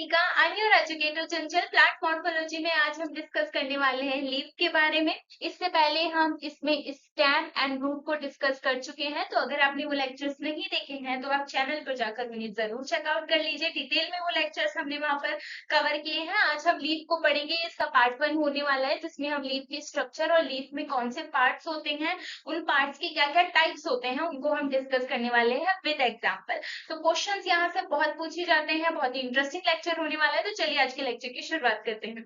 Radhika, I am your educator Chanchal. Plant morphology में आज हम डिस्कस करने वाले हैं लीफ के बारे में। इससे पहले हम इसमें स्टेम एंड रूट को डिस्कस कर चुके हैं, तो अगर आपने वो लेक्चर्स नहीं देखे हैं तो आप चैनल पर जाकर उन्हें जरूर चेकआउट कर लीजिए। डिटेल में वो लेक्चर्स हमने वहां पर कवर किए हैं। आज हम लीफ को पढ़ेंगे, इसका पार्ट 1 होने वाला है, जिसमें हम लीफ की स्ट्रक्चर और लीफ में कौन से पार्ट्स होते हैं, उन पार्ट्स के क्या क्या टाइप्स होते हैं, उनको हम डिस्कस करने वाले हैं विद एग्जाम्पल। तो क्वेश्चंस यहाँ से बहुत पूछे जाते हैं, बहुत ही इंटरेस्टिंग लेक्चर होने वाला है। तो चलिए आज के लेक्चर की शुरुआत करते हैं।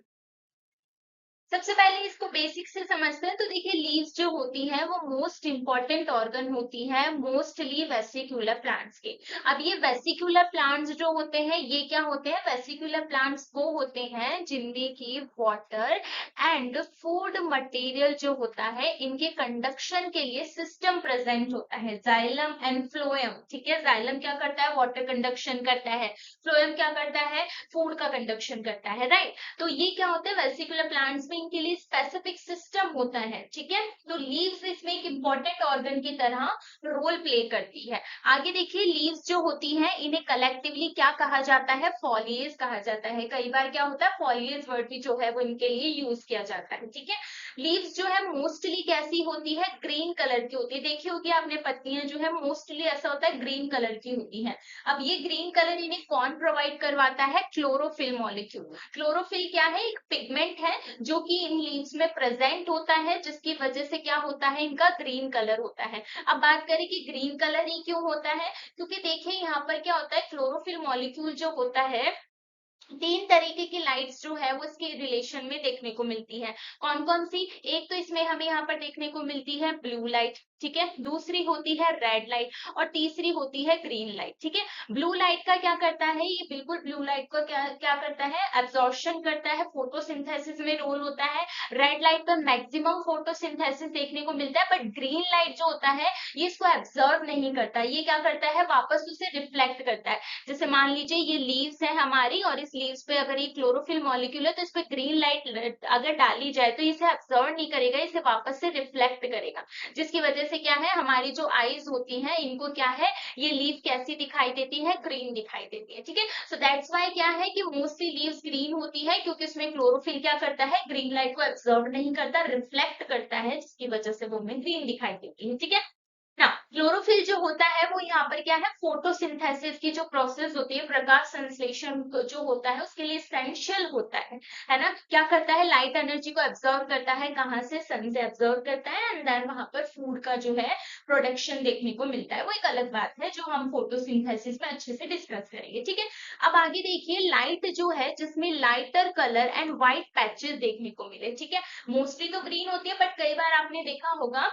सबसे पहले इसको बेसिक से समझते हैं। तो देखिए, लीव्स जो होती है वो मोस्ट इंपॉर्टेंट ऑर्गन होती है मोस्टली वेसिकुलर प्लांट्स के। अब ये वेसिकुलर प्लांट्स जो होते हैं ये क्या होते हैं? वेसिकुलर प्लांट्स वो होते हैं जिनमें की वाटर एंड फूड मटेरियल जो होता है इनके कंडक्शन के लिए सिस्टम प्रेजेंट होता है, जाइलम एंड फ्लोएम। ठीक है, जाइलम क्या करता है? वाटर कंडक्शन करता है। फ्लोएम क्या करता है? फूड का कंडक्शन करता है, राइट। तो ये क्या होता है? वेसिकुलर प्लांट्स में इनके लिए स्पेसिफिक सिस्टम होता है। ठीक है, तो लीव्स इसमें एक इंपॉर्टेंट ऑर्गन की तरह रोल प्ले करती है। आगे देखिए, लीव्स जो होती हैं इन्हें कलेक्टिवली क्या कहा जाता है? फॉलिएज कहा जाता है। कई बार क्या होता है, फॉलिएज वर्ड भी जो है वो इनके लिए यूज किया जाता है। ठीक है, लीव्स जो है मोस्टली कैसी होती है? ग्रीन कलर की होती है। देखी होगी आपने, पत्तियां जो है मोस्टली ऐसा होता है ग्रीन कलर की होती है। अब ये ग्रीन कलर इन्हें कौन प्रोवाइड करवाता है? Chlorophyll molecule. क्लोरोफिल क्या है? एक पिगमेंट है जो कि इन लीव्स में प्रेजेंट होता है, जिसकी वजह से क्या होता है? इनका ग्रीन कलर होता है। अब बात करें कि ग्रीन कलर ही क्यों होता है, क्योंकि देखिए यहाँ पर क्या होता है, क्लोरोफिल मॉलिक्यूल जो होता है, तीन तरीके की लाइट्स जो है वो इसके रिलेशन में देखने को मिलती है। कौन कौन सी? एक तो इसमें हमें यहाँ पर देखने को मिलती है ब्लू लाइट, ठीक है, दूसरी होती है रेड लाइट और तीसरी होती है ग्रीन लाइट। ठीक है, ब्लू लाइट का क्या करता है? ये बिल्कुल ब्लू लाइट को क्या क्या करता है? एब्जॉर्प्शन करता है, फोटोसिंथेसिस में रोल होता है। रेड लाइट पर मैक्सिमम फोटोसिंथेसिस देखने को मिलता है, बट ग्रीन लाइट जो होता है ये इसको एब्जॉर्ब नहीं करता। ये क्या करता है? वापस उसे रिफ्लेक्ट करता है। जैसे मान लीजिए ये लीव्स है हमारी, और इस लीव्स पे अगर ये क्लोरोफिल मॉलिक्यूल है तो इस पे ग्रीन लाइट अगर डाली जाए तो इसे एब्जॉर्ब नहीं करेगा, इसे वापस से रिफ्लेक्ट करेगा, जिसकी वजह से क्या है, हमारी जो आईज होती हैं इनको क्या है, ये लीव कैसी दिखाई देती है? ग्रीन दिखाई देती है। ठीक है, सो दैट्स वाई क्या है कि मोस्टली लीव्स ग्रीन होती है, क्योंकि इसमें क्लोरोफिल क्या करता है? ग्रीन लाइट को एब्जॉर्ब नहीं करता, रिफ्लेक्ट करता है, जिसकी वजह से वो हमें ग्रीन दिखाई देती है। ठीक है ना, क्लोरोफिल जो होता है वो यहाँ पर क्या है, फोटोसिंथेसिस की जो प्रोसेस होती है, प्रकाश संश्लेषण जो होता है उसके लिए एसेंशियल होता है ना। क्या करता है? लाइट एनर्जी को एब्जॉर्ब करता है, कहाँ से? सन से एब्जॉर्ब करता है, एंड देन वहां पर फूड का जो है प्रोडक्शन देखने को मिलता है। वो एक अलग बात है जो हम फोटोसिंथेसिस में अच्छे से डिस्कस करेंगे। ठीक है, अब आगे देखिए, लाइट जो है जिसमें lighter colour and white patches देखने को मिले। ठीक है, मोस्टली तो ग्रीन होती है, बट कई बार आपने देखा होगा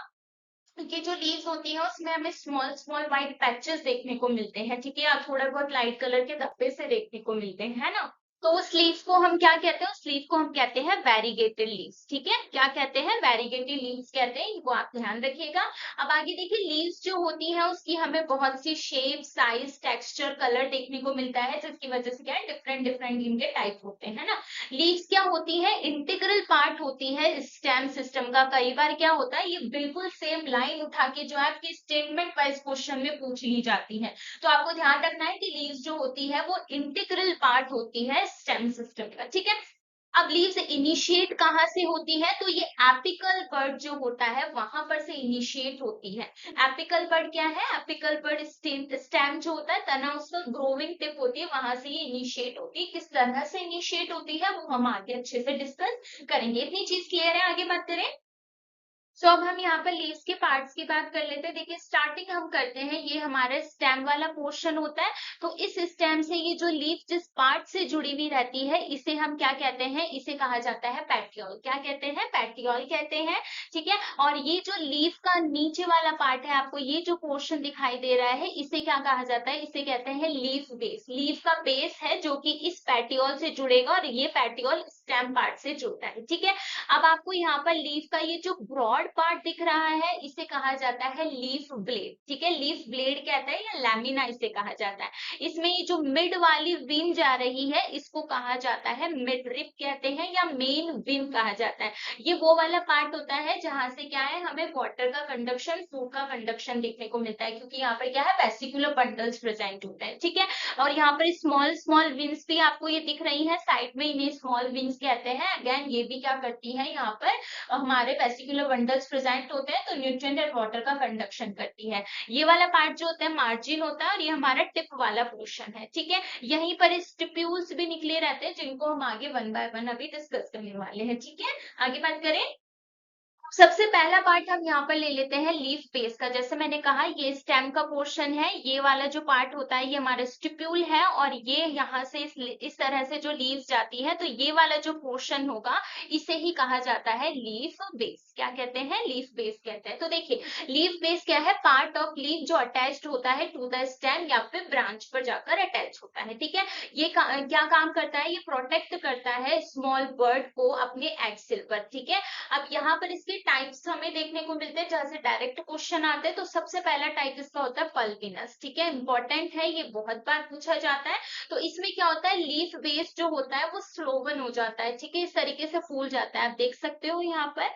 कि जो लीव्स होती है उसमें हमें स्मॉल स्मॉल व्हाइट पैचेस देखने को मिलते हैं। ठीक है, या थोड़ा बहुत लाइट कलर के धब्बे से देखने को मिलते हैं, है ना। तो उस लीव्स को हम क्या कहते हैं? उस लीव को हम कहते हैं वेरीगेटेड लीव्स। ठीक है, क्या कहते हैं? वेरीगेटेड लीव्स कहते हैं, वो आप ध्यान रखिएगा। अब आगे देखिए, लीव्स जो होती है उसकी हमें बहुत सी शेप, साइज, टेक्सचर, कलर देखने को मिलता है, जिसकी वजह से क्या है, डिफरेंट डिफरेंट इनके टाइप होते हैं, है ना। लीव्स क्या होती है? इंटीग्रल पार्ट होती है स्टेम सिस्टम का। कई बार क्या होता है, ये बिल्कुल सेम लाइन उठा के जो है आपकी स्टेटमेंट वाइज क्वेश्चन में पूछ ली जाती है। तो आपको ध्यान रखना है कि लीव्स जो होती है वो इंटीग्रल पार्ट होती है स्टेम सिस्टम का। ठीक है, अब लीव्स इनिशिएट कहाँ से होती है? तो ये एपिकल बर्ड जो होता है वहां पर से इनिशिएट होती है। एपिकल बर्ड क्या है? एपिकल बर्ड स्टेम जो होता है, तना उसका ग्रोविंग टिप होती है, वहां से ये इनिशिएट होती है। किस तरह से इनिशिएट होती है वो हम आगे अच्छे से डिस्कस करेंगे। इतनी चीज क्लियर है? आगे बात करें। सो अब हम यहाँ पर लीव्स के पार्ट्स की बात कर लेते हैं। देखिए, स्टार्टिंग हम करते हैं, ये हमारा स्टेम वाला पोर्शन होता है। तो इस स्टेम से ये जो लीफ जिस पार्ट से जुड़ी हुई रहती है इसे हम क्या कहते हैं? इसे कहा जाता है पैटियोल। क्या कहते हैं? पैटियोल कहते हैं। ठीक है, और ये जो लीफ का नीचे वाला पार्ट है, आपको ये जो पोर्शन दिखाई दे रहा है, इसे क्या कहा जाता है? इसे कहते हैं लीफ बेस। लीफ का बेस है जो कि इस पैटियोल से जुड़ेगा, और ये पैटियोल स्टेम पार्ट से जुड़ता है। ठीक है, अब आपको यहाँ पर लीफ का ये जो ब्रॉड पार्ट दिख रहा है इसे कहा जाता है लीफ ब्लेड। ठीक है, लीफ ब्लेड कहता है या लैमिना इसे कहा जाता है। इसमें ये जो मिड वाली विन जा रही है इसको कहा जाता है मिड रिप कहते हैं या मेन विन कहा जाता है। ये वो वाला पार्ट होता है जहां से क्या है हमें वाटर का कंडक्शन, फूड का कंडक्शन देखने को मिलता है, क्योंकि यहाँ पर क्या है वेसिकुलर बंडल्स प्रेजेंट होते हैं। ठीक है, और यहाँ पर स्मॉल स्मॉल विंस भी आपको ये दिख रही है साइड में, इन्हें स्मॉल विंस कहते हैं। अगेन ये भी क्या करती है, यहाँ पर हमारे वेसिकुलर बंडल्स प्रेजेंट होते हैं तो न्यूट्रिएंट एंड वाटर का कंडक्शन करती है। ये वाला पार्ट जो होता है मार्जिन होता है और ये हमारा टिप वाला पोर्शन है। ठीक है, यहीं पर स्टिप्यूल्स भी निकले रहते हैं जिनको हम आगे वन बाय वन अभी डिस्कस करने वाले हैं। ठीक है, आगे बात करें। सबसे पहला पार्ट हम यहाँ पर ले लेते हैं लीफ बेस का। जैसे मैंने कहा ये स्टेम का पोर्शन है, ये वाला जो पार्ट होता है ये हमारा स्टिप्यूल है और ये यहाँ से इस तरह से जो लीव्स जाती है तो ये वाला जो पोर्शन होगा इसे ही कहा जाता है लीफ बेस। क्या कहते हैं, लीफ बेस कहते हैं। तो देखिए लीफ बेस क्या है, पार्ट ऑफ लीफ जो अटैच्ड होता है टू द स्टेम या फिर ब्रांच पर जाकर अटैच होता है। ठीक है, ये क्या काम करता है, ये प्रोटेक्ट करता है स्मॉल बर्ड को अपने एक्सिल पर। ठीक है, अब यहाँ पर इसके टाइप्स हमें देखने को मिलते हैं, जहां से डायरेक्ट क्वेश्चन आते हैं। तो सबसे पहला टाइप इसका होता है पल्पिनस। ठीक है, इंपॉर्टेंट है, ये बहुत बार पूछा जाता है। तो इसमें क्या होता है, लीफ बेस जो होता है वो स्लोवन हो जाता है। ठीक है, इस तरीके से फूल जाता है, आप देख सकते हो यहाँ पर।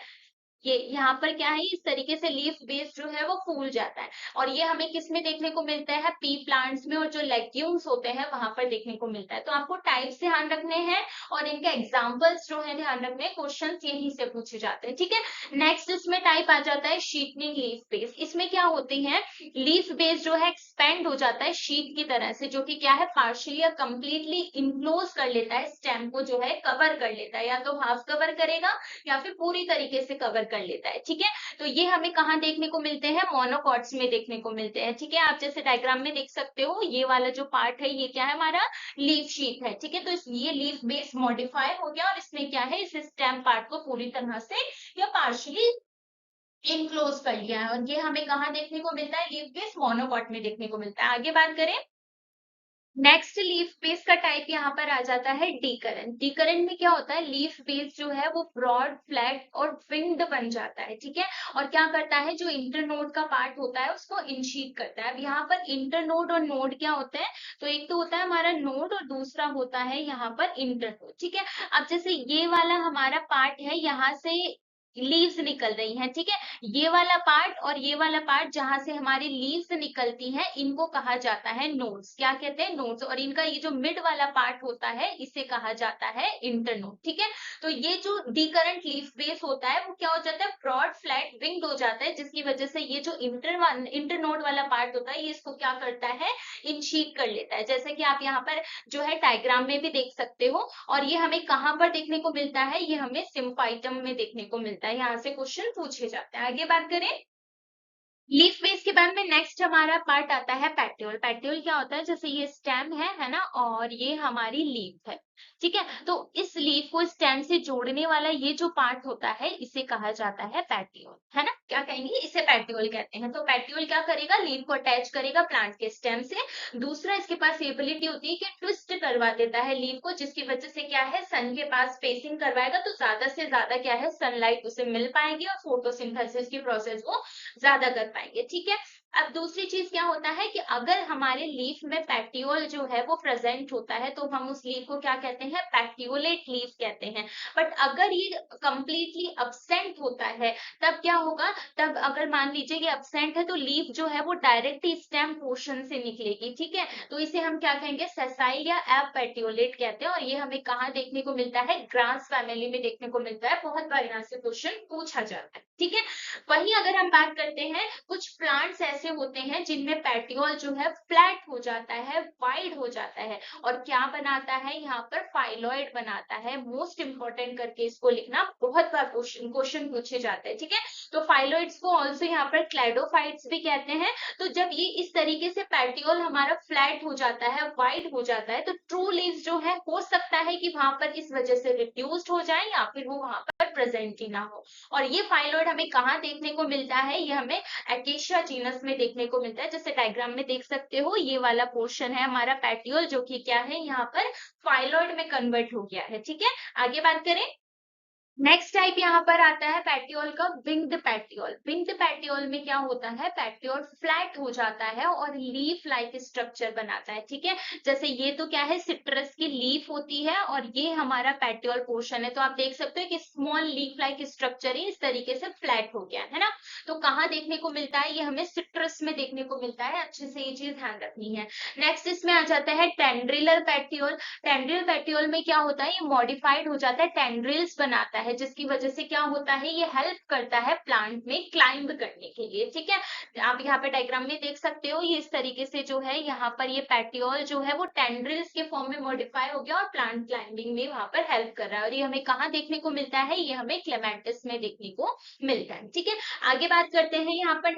ये यहाँ पर क्या है, इस तरीके से लीफ बेस जो है वो फूल जाता है और ये हमें किस में देखने को मिलता है, पी प्लांट्स में, और जो लेग्यूम्स होते हैं वहां पर देखने को मिलता है। तो आपको टाइप्स ध्यान रखने हैं और इनके एग्जांपल्स जो है ध्यान रखने हैं, क्वेश्चंस यहीं से पूछे जाते हैं। ठीक है, नेक्स्ट इसमें टाइप आ जाता है शीटनिंग लीफ बेस। इसमें क्या होती है, लीफ बेस जो है एक्सपेंड हो जाता है शीट की तरह से, जो कि क्या है पार्शियली या कंप्लीटली इनक्लोज कर लेता है स्टेम को, जो है कवर कर लेता है, या तो हाफ कवर करेगा या फिर पूरी तरीके से कवर कर लेता है। ठीक है, तो ये हमें कहाँ देखने को मिलते हैं, मोनोकॉट्स में देखने को मिलते हैं। ठीक है, आप जैसे डायग्राम में देख सकते हो ये वाला जो पार्ट है ये क्या है, हमारा लीफ शीट है। ठीक है, तो ये लीफ बेस मॉडिफाई हो गया और इसने क्या है, इस स्टेम पार्ट को पूरी तरह से या पार्शियली इनक्लोज कर लिया है। और ये हमें कहाँ देखने को मिलता है, लीफ बेस मोनोकॉट में देखने को मिलता है। आगे बात करें, नेक्स्ट लीफ बेस का टाइप यहाँ पर आ जाता है डीकरेंट। डीकरेंट में क्या होता है, लीफ बेस जो है वो ब्रॉड फ्लैट और विंग्ड बन जाता है। ठीक है, और क्या करता है, जो इंटरनोड का पार्ट होता है उसको इनशीट करता है। अब यहाँ पर इंटरनोड और नोड क्या होते हैं, तो एक तो होता है हमारा नोड और दूसरा होता है यहाँ पर इंटरनोड। ठीक है, अब जैसे ये वाला हमारा पार्ट है, यहाँ से लीव्स निकल रही हैं। ठीक है, ये वाला पार्ट और ये वाला पार्ट जहां से हमारी लीव्स निकलती हैं इनको कहा जाता है नोड्स। क्या कहते हैं, नोड्स। और इनका ये जो मिड वाला पार्ट होता है इसे कहा जाता है इंटरनोड। ठीक है, तो ये जो डीकरेंट लीफ बेस होता है वो क्या हो जाता है, ब्रॉड फ्लैट विंग्ड हो जाता है, जिसकी वजह से ये जो इंटरनोड वाला पार्ट होता है ये इसको क्या करता है, इनशीट कर लेता है, जैसे कि आप यहाँ पर जो है डायग्राम में भी देख सकते हो। और ये हमें कहाँ पर देखने को मिलता है, ये हमें सिम्फाइटम में देखने को मिलता है। यहाँ से क्वेश्चन पूछे जाते हैं। आगे बात करें, लीफ बेस के बाद में नेक्स्ट हमारा पार्ट आता है पेटियोल। पेटियोल क्या होता है, जैसे ये स्टेम है ना, और ये हमारी लीफ है। ठीक है, तो इस लीफ को स्टेम से जोड़ने वाला ये जो पार्ट होता है इसे कहा जाता है पेटियोल, है ना। क्या कहेंगे, इसे पेटियोल कहते हैं। तो पेटियोल क्या करेगा, लीफ को अटैच करेगा प्लांट के स्टेम से। दूसरा इसके पास एबिलिटी होती है कि ट्विस्ट करवा देता है लीफ को, जिसकी वजह से क्या है, सन के पास स्पेसिंग करवाएगा तो ज्यादा से ज्यादा क्या है, सनलाइट उसे मिल पाएगी और फोटोसिंथेसिस की प्रोसेस वो ज्यादा कर पाएंगे। ठीक है, अब दूसरी चीज क्या होता है कि अगर हमारे लीफ में पैटियोल जो है वो प्रेजेंट होता है तो हम उस लीफ को क्या कहते हैं, पैटियोलेट लीफ कहते हैं। बट अगर ये कंप्लीटली अब्सेंट होता है तब क्या होगा, तब अगर मान लीजिए ये अब्सेंट है तो लीफ जो है वो डायरेक्टली स्टेम पोर्शन से निकलेगी। ठीक है, तो इसे हम क्या कहेंगे, सेसाइल या एपेटियोलेट कहते हैं। और ये हमें कहाँ देखने को मिलता है, ग्रास फैमिली में देखने को मिलता है। बहुत बार यहाँ से क्वेश्चन पूछा जाता है। ठीक है, वहीं अगर हम बात करते हैं, कुछ प्लांट्स ऐसे होते हैं जिनमें पेटियोल जो है फ्लैट हो जाता है, वाइड हो जाता है, और क्या बनाता है, यहाँ पर फाइलॉइड बनाता है। मोस्ट इंपोर्टेंट करके इसको लिखना, बहुत बार क्वेश्चन पूछे जाते हैं। ठीक है, तो फाइलॉइड्स को ऑल्सो यहाँ पर क्लैडोफाइट्स भी कहते हैं। तो जब ये इस तरीके से पेटियोल हमारा फ्लैट हो जाता है, वाइड हो जाता है, तो ट्रू लीव्स जो है हो सकता है कि वहां पर इस वजह से रिड्यूस्ड हो जाए या फिर वो वहां पर प्रेजेंट ही ना हो। और ये फाइलॉइड हमें कहाँ देखने को मिलता है, ये हमें एकेशिया जीनस में देखने को मिलता है। जैसे डायग्राम में देख सकते हो, ये वाला पोर्शन है हमारा पेटियोल, जो कि क्या है यहाँ पर फाइलॉइड में कन्वर्ट हो गया है। ठीक है, आगे बात करें। नेक्स्ट टाइप यहाँ पर आता है पेटियोल का विंग्ड पेटियोल। विंग्ड पेटियोल में क्या होता है, पेटियोल फ्लैट हो जाता है और लीफ लाइक स्ट्रक्चर बनाता है। ठीक है, जैसे ये तो क्या है, सिट्रस की लीफ होती है और ये हमारा पेटियोल पोर्शन है। तो आप देख सकते हो कि स्मॉल लीफ लाइक स्ट्रक्चर ही इस तरीके से फ्लैट हो गया है ना। तो कहाँ देखने को मिलता है, ये हमें सिट्रस में देखने को मिलता है। अच्छे से ये चीज ध्यान रखनी है। नेक्स्ट इसमें आ जाता है टेंड्रिलर पेटियोल। टेंड्रिल पेटियोल में क्या होता है, ये मॉडिफाइड हो जाता है, टेंड्रिल्स बनाता है, जिसकी वजह से क्या होता है, ये हेल्प करता है प्लांट में क्लाइंब करने के लिए। ठीक है, आप यहाँ पे डायग्राम में देख सकते हो, ये इस तरीके से जो है यहाँ पर ये पेटियोल जो है वो टेंड्रिल्स के फॉर्म में मॉडिफाई हो गया और प्लांट क्लाइंबिंग में वहां पर हेल्प कर रहा है। और ये हमें कहाँ देखने को मिलता है, ये हमें क्लेमेटिस में देखने को मिलता है। ठीक है, आगे बात करते हैं यहाँ पर।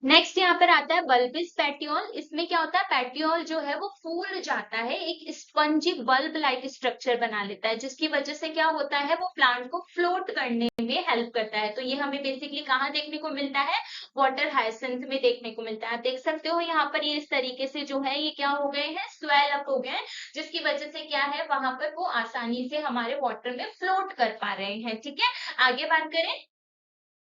नेक्स्ट यहाँ पर आता है बल्बिस पेटियोल। इसमें क्या होता है, पेटियोल जो है वो फूल जाता है, एक स्पंजी बल्ब लाइक स्ट्रक्चर बना लेता है, जिसकी वजह से क्या होता है, वो प्लांट को फ्लोट करने में हेल्प करता है। तो ये हमें बेसिकली कहाँ देखने को मिलता है, वाटर हाइसेंथ में देखने को मिलता है। आप देख सकते हो यहाँ पर ये इस तरीके से जो है ये क्या हो गए हैं, स्वेल अप हो गए हैं, जिसकी वजह से क्या है, वहां पर वो आसानी से हमारे वाटर में फ्लोट कर पा रहे हैं। ठीक है, आगे बात करें।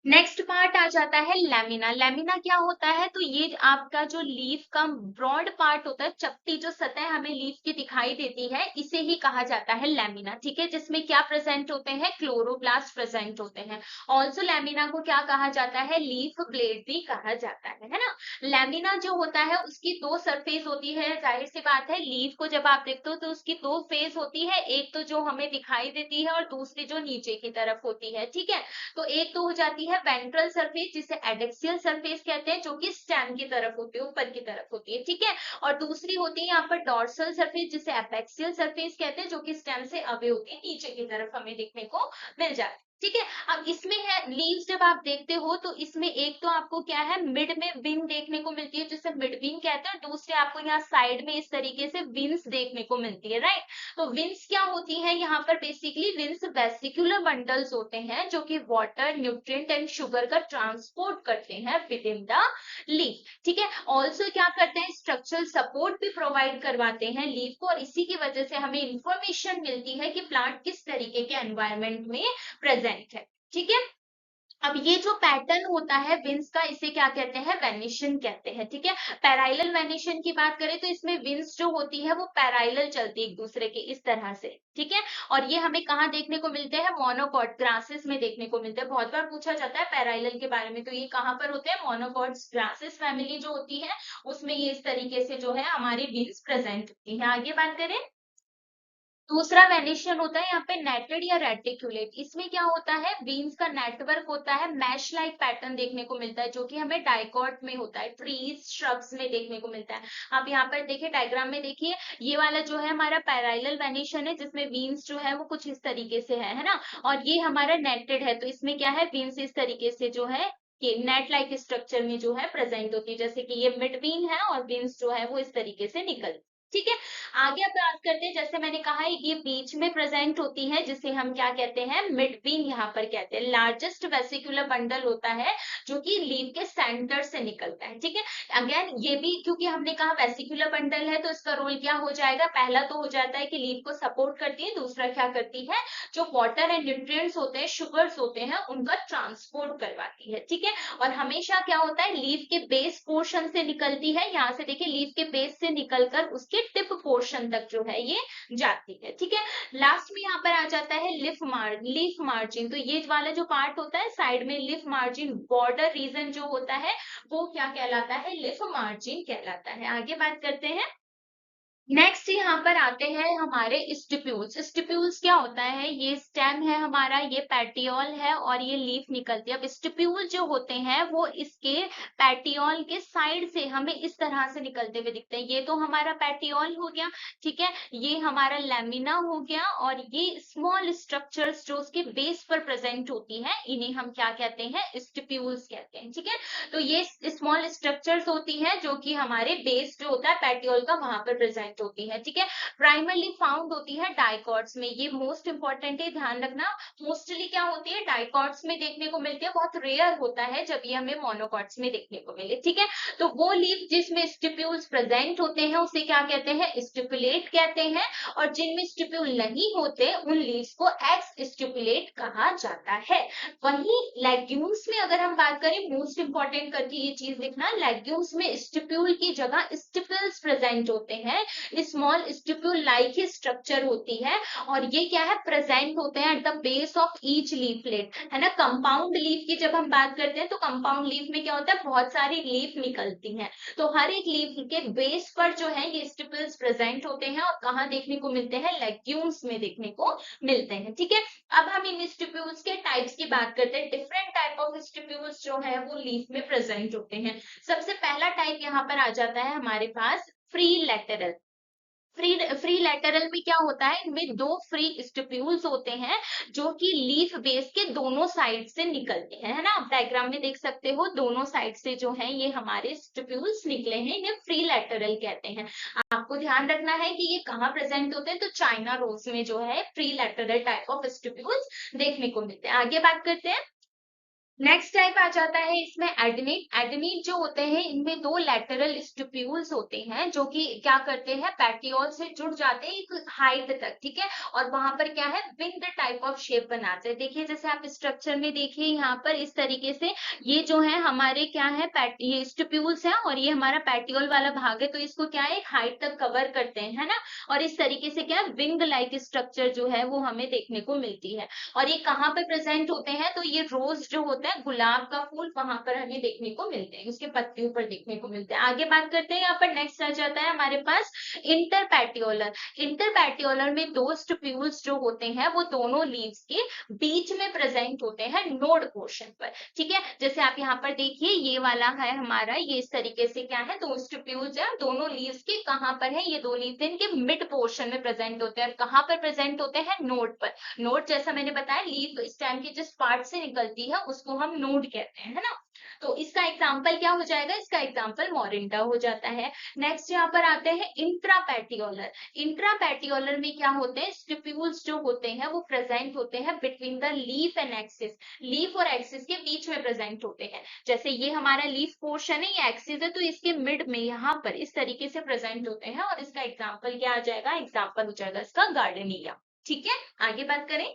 नेक्स्ट पार्ट आ जाता है लैमिना। लैमिना क्या होता है, तो ये आपका जो लीफ का ब्रॉड पार्ट होता है, चपटी जो सतह हमें लीफ की दिखाई देती है, इसे ही कहा जाता है लैमिना। ठीक है, जिसमें क्या प्रेजेंट होते हैं, क्लोरोप्लास्ट प्रेजेंट होते हैं। ऑल्सो लैमिना को क्या कहा जाता है, लीफ ब्लेड भी कहा जाता है ना। लैमिना जो होता है उसकी दो सरफेस होती है, जाहिर सी बात है, लीफ को जब आप देखते हो तो उसकी दो फेस होती है, एक तो जो हमें दिखाई देती है और दूसरी जो नीचे की तरफ होती है। ठीक है, तो एक तो हो जाती है वेंट्रल सरफेस, जिसे एडेक्सियल सरफेस कहते हैं, जो कि स्टेम की तरफ होती है, ऊपर की तरफ होती है। ठीक है, और दूसरी होती है यहाँ पर डॉर्सल सरफेस, जिसे एपेक्सियल सरफेस कहते हैं, जो कि स्टेम से अवे होती है, नीचे की तरफ हमें देखने को मिल जाती है। ठीक है, अब इसमें है लीव्स, जब आप देखते हो तो इसमें एक तो आपको क्या है, मिड में विंग देखने को मिलती है, जिसे मिड विंग कहते हैं, दूसरे आपको यहाँ साइड में इस तरीके से विंग्स देखने को मिलती है, राइट। तो विंग्स क्या होती है, यहाँ पर बेसिकली विंग्स वेसिकुलर बंडल्स होते हैं, जो कि वाटर, न्यूट्रिएंट एंड शुगर का ट्रांसपोर्ट करते हैं विद इन द लीफ। ठीक है, ऑल्सो क्या करते हैं, स्ट्रक्चरल सपोर्ट भी प्रोवाइड करवाते हैं लीफ को, और इसी की वजह से हमें इंफॉर्मेशन मिलती है कि प्लांट किस तरीके के एनवायरमेंट में प्रेजेंट है। ठीक है, अब ये जो पैटर्न होता है विंस का, इसे क्या कहते हैं, वेनिशन कहते हैं। ठीक है, पैराइलल वेनिशन की बात करें तो इसमें विंस जो होती है वो पैराइलल चलती है एक दूसरे के इस तरह से। ठीक है, और ये हमें कहाँ देखने को मिलते हैं, मोनोकॉट ग्रासेस में देखने को मिलते हैं। बहुत बार पूछा जाता है पैराइलल के बारे में, तो ये कहाँ पर होते हैं, मोनोकॉट्स ग्रासेस फैमिली जो होती है उसमें ये इस तरीके से जो है हमारी विंस प्रेजेंट होती है। आगे बात करें। दूसरा वेनिशन होता है यहाँ पे नेटेड या रेटिकुलेट। इसमें क्या होता है, बीन्स का नेटवर्क होता है, मैश लाइक पैटर्न देखने को मिलता है, जो कि हमें डाइकॉट में होता है, ट्रीज श्रब्स में देखने को मिलता है। आप यहाँ पर देखिए, डायग्राम में देखिए, ये वाला जो है हमारा पैराइलल वेनिशन है, जिसमें बीन्स जो है वो कुछ इस तरीके से है ना, और ये हमारा नेटेड है, तो इसमें क्या है, बीन्स इस तरीके से जो है कि नेट लाइक स्ट्रक्चर में जो है प्रेजेंट होती है, जैसे कि ये मिड बीन है और बीन्स जो है वो इस तरीके से निकल। ठीक है, आगे अब बात करते हैं, जैसे मैंने कहा ये बीच में प्रेजेंट होती है, जिसे हम क्या कहते हैं, मिड बीन यहाँ पर कहते हैं। लार्जेस्ट वेसिकुलर बंडल होता है, जो कि लीफ के सेंटर से निकलता है। ठीक है, अगेन ये भी क्योंकि हमने कहा वेसिकुलर बंडल है, तो इसका रोल क्या हो जाएगा, पहला तो हो जाता है कि लीफ को सपोर्ट करती है, दूसरा क्या करती है, जो वाटर एंड न्यूट्रिएंट्स होते हैं, शुगर्स होते हैं, उनका ट्रांसपोर्ट करवाती है। ठीक है, और हमेशा क्या होता है, लीफ के बेस पोर्शन से निकलती है, यहाँ से देखिए लीफ के बेस से निकलकर उसके टिप पोर्शन तक जो है ये जाती है। ठीक है, लास्ट में यहाँ पर आ जाता है लीफ मार्जिन। तो ये वाला जो पार्ट होता है साइड में, लीफ मार्जिन बॉर्डर रीजन जो होता है वो क्या कहलाता है, लीफ मार्जिन कहलाता है। आगे बात करते हैं। नेक्स्ट यहाँ पर आते हैं हमारे स्टिप्यूल्स। स्टिप्यूल्स क्या होता है, ये स्टेम है हमारा, ये पैटियोल है और ये लीफ निकलती है। अब स्टिप्यूल जो होते हैं वो इसके पैटियोल के साइड से हमें इस तरह से निकलते हुए दिखते हैं। ये तो हमारा पैटियोल हो गया, ठीक है, ये हमारा लैमिना हो गया, और ये स्मॉल स्ट्रक्चर्स जो उसके बेस पर प्रेजेंट होती है, इन्हें हम क्या कहते हैं, स्टिप्यूल्स कहते हैं। ठीक है, तो ये स्मॉल स्ट्रक्चर्स होती है जो कि हमारे बेस जो होता है पैटियोल का वहां पर प्रेजेंट प्रेजेंट होती है, ठीक है। प्राइमरली फाउंड होती है डाइकॉट्स में, ये मोस्ट इंपॉर्टेंट है, ध्यान रखना। मोस्टली क्या होती है, डाइकॉट्स में देखने को मिलती है, बहुत रेयर होता है जब ये हमें मोनोकॉट्स में देखने को मिले, ठीक है। तो वो लीफ जिसमें स्टिप्यूल्स प्रेजेंट होते हैं उसे क्या कहते हैं, स्टिपुलेट कहते हैं। और जिनमें स्टिप्यूल नहीं होते उन लीव्स को एक्स स्टिपुलेट कहा जाता है। वहीं लेग्यूम्स में अगर हम बात करें, मोस्ट इंपॉर्टेंट करके ये चीज लिखना, लेग्यूम्स में स्टिप्यूल की जगह स्टिपल्स प्रेजेंट होते हैं, small stipule like he structure होती है, और ये क्या है, प्रेजेंट होते हैं at the base of each leaflet, है ना। कंपाउंड लीफ की जब हम बात करते हैं तो कंपाउंड लीफ में क्या होता है, बहुत सारी लीफ निकलती हैं, तो हर एक लीफ के बेस पर जो है ये स्टिपल्स प्रेजेंट होते हैं, और कहाँ देखने को मिलते हैं, लेग्यूम्स में देखने को मिलते हैं, ठीक है। अब हम इन स्टिप्यूल्स के टाइप्स की बात करते हैं, डिफरेंट टाइप ऑफ स्टिप्यूल्स जो है वो लीफ में प्रेजेंट होते हैं। सबसे पहला टाइप यहाँ पर आ जाता है हमारे पास फ्री लेटरल। फ्री लेटरल में क्या होता है, इनमें दो फ्री स्टिप्यूल्स होते हैं जो कि लीफ बेस के दोनों साइड से निकलते हैं, है ना। आप डायग्राम में देख सकते हो, दोनों साइड से जो है ये हमारे स्टिप्यूल्स निकले हैं, इन्हें फ्री लेटरल कहते हैं। आपको ध्यान रखना है कि ये कहाँ प्रेजेंट होते हैं, तो चाइना रोज में जो है free lateral type of stipules देखने को मिलते हैं। आगे बात करते हैं, नेक्स्ट टाइप आ जाता है इसमें एडेनिट। एडेनिट जो होते हैं इनमें दो लैटरल स्टिप्यूल्स होते हैं जो कि क्या करते हैं, पैटियोल से जुड़ जाते हैं एक हाइट तक, ठीक है, और वहां पर क्या है, विंग्ड टाइप ऑफ शेप बनाते हैं। देखिए जैसे आप स्ट्रक्चर में देखिए यहाँ पर इस तरीके से ये जो है हमारे क्या है, ये स्टिप्यूल्स है और ये हमारा पैटियोल वाला भाग है, तो इसको क्या है, एक हाइट तक कवर करते हैं, है ना। और इस तरीके से क्या विंग लाइक स्ट्रक्चर जो है वो हमें देखने को मिलती है। और ये कहाँ पे प्रेजेंट होते हैं, तो ये रोज जो होता है, गुलाब का फूल, वहां पर हमें देखने को मिलते हैं, उसके पत्तियों पर देखने को मिलते हैं। आगे बात करते हैं, यहाँ पर नेक्स्ट आ जाता है हमारे पास इंटरपैटियोलर। इंटरपैटियोलर में दो स्टिप्यूल्स जो होते हैं वो दोनों लीव्स के बीच में प्रेजेंट होते हैं नोड पोर्शन पर, ठीक है। जैसे आप यहाँ पर देखिए ये वाला है हमारा, ये इस तरीके से क्या है, दो स्टिप्यूल्स है, दोनों लीव्स के कहाँ पर है, ये दो लीव्स इनके मिड पोर्शन में प्रेजेंट होते हैं, और कहाँ पर प्रेजेंट होते हैं, नोड पर। नोड जैसा मैंने बताया लीफ स्टेम के जिस पार्ट से निकलती है उसको हम नोड कहते हैं, है ना। तो इसका एग्जाम्पल क्या हो जाएगा, इसका एग्जाम्पल मोरिंडा हो जाता है। नेक्स्ट यहाँ पर आते हैं इंट्रापैटियोलर। इंट्रापैटियोलर में क्या होते हैं, स्टिप्यूल्स जो होते हैं वो प्रेजेंट होते हैं between the leaf and axis, leaf और एक्सिस के बीच में प्रेजेंट होते हैं। जैसे ये हमारा लीफ पोर्शन है, ये एक्सिस है, तो इसके मिड में यहाँ पर इस तरीके से प्रेजेंट होते हैं, और इसका एग्जाम्पल क्या आ जाएगा, एग्जाम्पल हो जाएगा इसका गार्डनिया, ठीक है। आगे बात करें,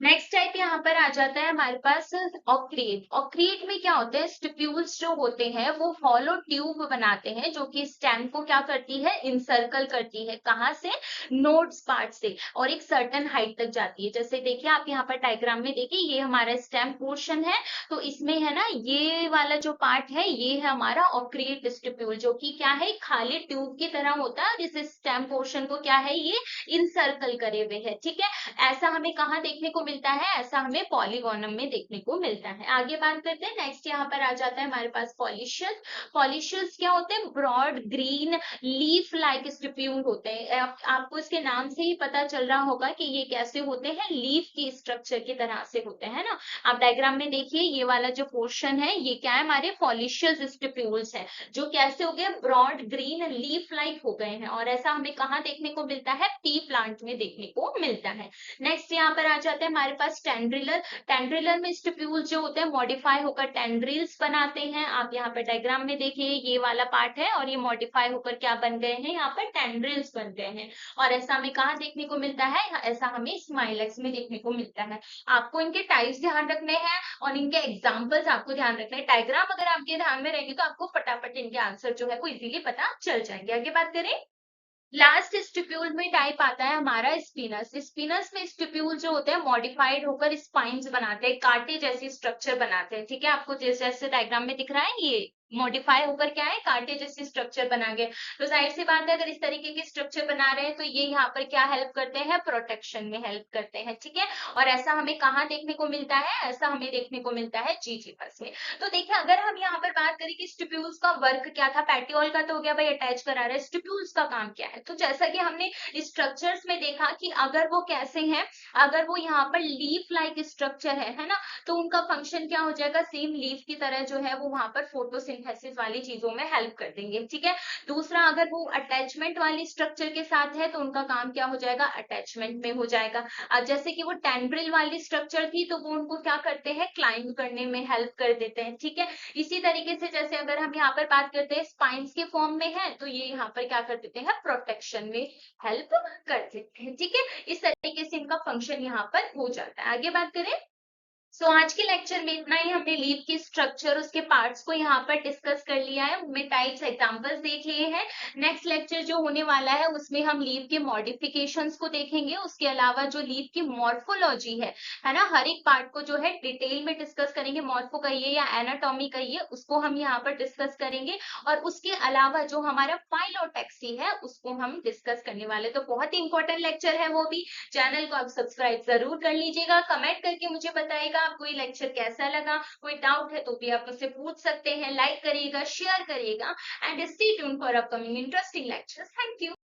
नेक्स्ट टाइप यहाँ पर आ जाता है हमारे पास ऑक्रिएट। ऑक्रिएट में क्या होता है, स्टिप्यूल्स जो होते हैं वो हॉलो ट्यूब बनाते हैं जो कि स्टेम को क्या करती है, इंसर्कल करती है, कहाँ से, नोड्स पार्ट से, और एक सर्टेन हाइट तक जाती है। जैसे देखिए आप यहाँ पर डायग्राम में देखिए, ये हमारा स्टेम पोर्शन है, तो इसमें है ना ये वाला जो पार्ट है ये है हमारा ऑक्रिएट स्टिप्यूल, जो कि क्या है, खाली ट्यूब की तरह होता है, जिस स्टेम पोर्शन को क्या है, ये इंसर्कल करे हुए है, ठीक है। ऐसा हमें कहाँ देखने को मिलता है, ऐसा हमें पॉलीगोनम में देखने को मिलता है। आगे बात करते हैं, नेक्स्ट यहाँ पर आ जाता है हमारे पास पॉलिशियस। पॉलिशियस क्या होते हैं, broad green leaf like stipule होते हैं। आपको इसके नाम से ही पता चल रहा होगा कि ये कैसे होते हैं, लीफ की स्ट्रक्चर की तरह से होते हैं ना। आप डायग्राम में देखिए ये वाला जो पोर्शन है ये क्या है, हमारे पॉलिशियस स्टिप्यूल्स है, जो कैसे हो गए, ब्रॉड ग्रीन लीफ लाइक हो गए हैं, और ऐसा हमें कहाँ देखने को मिलता है, पी प्लांट में देखने को मिलता है। नेक्स्ट यहाँ पर आ जाते हैं हमारे पास टेंड्रिलर। टेंड्रिलर में स्टिप्यूल्स जो होते हैं मॉडिफाई होकर टेंड्रिल्स बनाते हैं। आप यहाँ पर डायग्राम में देखिए ये वाला पार्ट है, और ये मॉडिफाई होकर क्या बन गए हैं, यहाँ पर टेंड्रिल्स बन गए हैं, और ऐसा हमें कहाँ देखने को मिलता है, ऐसा हमें स्माइलेक्स में देखने को मिलता है। आपको इनके टाइप्स ध्यान रखने हैं और इनके एग्जाम्पल्स आपको ध्यान रखने हैं। डायग्राम अगर आपके ध्यान में रहेंगे तो आपको फटाफट इनके आंसर जो है वो इजीली पता चल जाएंगे। आगे बात करें, लास्ट स्टिप्यूल में टाइप आता है हमारा स्पिनस। स्पिनस में स्टिप्यूल जो होते हैं मॉडिफाइड होकर स्पाइन्स बनाते हैं, कांटे जैसी स्ट्रक्चर बनाते हैं, ठीक है। आपको जैसे जैसे डायग्राम में दिख रहा है ये मॉडिफाई होकर क्या है, कांटे जैसी स्ट्रक्चर बना गए। तो जाहिर सी बात है अगर इस तरीके के स्ट्रक्चर बना रहे हैं तो ये यहाँ पर क्या हेल्प करते हैं, प्रोटेक्शन में हेल्प करते हैं, ठीक है। और ऐसा हमें कहाँ देखने को मिलता है, ऐसा हमें देखने को मिलता है जीजीपस में। तो देखिए अगर हम यहाँ पर बात करें कि स्टिप्यूल्स का वर्क क्या था, पैटियोल का तो हो गया भाई अटैच करा रहे, स्टिप्यूल्स का काम क्या है, तो जैसा कि हमने स्ट्रक्चर्स में देखा कि अगर वो कैसे हैं, अगर वो यहाँ पर लीफ लाइक स्ट्रक्चर है ना, तो उनका फंक्शन क्या हो जाएगा, सेम लीफ की तरह जो है वो वहां पर फोटोसिंथेसिस फोटोसिंथेसिस वाली चीजों में हेल्प कर देंगे, ठीक है। दूसरा, अगर वो अटैचमेंट वाली स्ट्रक्चर के साथ है तो उनका काम क्या हो जाएगा, अटैचमेंट में हो जाएगा। अब जैसे कि वो टेंड्रिल वाली स्ट्रक्चर थी तो वो उनको क्या करते हैं, क्लाइंब करने में हेल्प कर देते हैं, ठीक है। इसी तरीके से जैसे अगर हम यहाँ पर बात करते हैं स्पाइंस के फॉर्म में है तो ये यहाँ पर क्या कर देते हैं, प्रोटेक्शन में हेल्प कर देते हैं, ठीक है। इस तरीके से इनका फंक्शन यहाँ पर हो जाता है। आगे बात करें, आज के लेक्चर में इतना ही। हमने लीव की स्ट्रक्चर, उसके पार्ट्स को यहाँ पर डिस्कस कर लिया है, उनमें टाइप्स एग्जांपल्स देख लिए हैं। नेक्स्ट लेक्चर जो होने वाला है उसमें हम लीव के मॉडिफिकेशंस को देखेंगे, उसके अलावा जो लीव की मॉर्फोलॉजी है ना, हर एक पार्ट को जो है डिटेल में डिस्कस करेंगे। मॉर्फो कहिए या एनाटॉमी कहिए, उसको हम यहाँ पर डिस्कस करेंगे। और उसके अलावा जो हमारा फाइलोटैक्सी है उसको हम डिस्कस करने वाले। तो बहुत ही इंपॉर्टेंट लेक्चर है वो भी। चैनल को आप सब्सक्राइब जरूर कर लीजिएगा। कमेंट करके मुझे बताइएगा आपको ये लेक्चर कैसा लगा। कोई डाउट है तो भी आप मुझसे पूछ सकते हैं। लाइक करिएगा, शेयर करिएगा and stay tuned for upcoming interesting lectures. Thank you.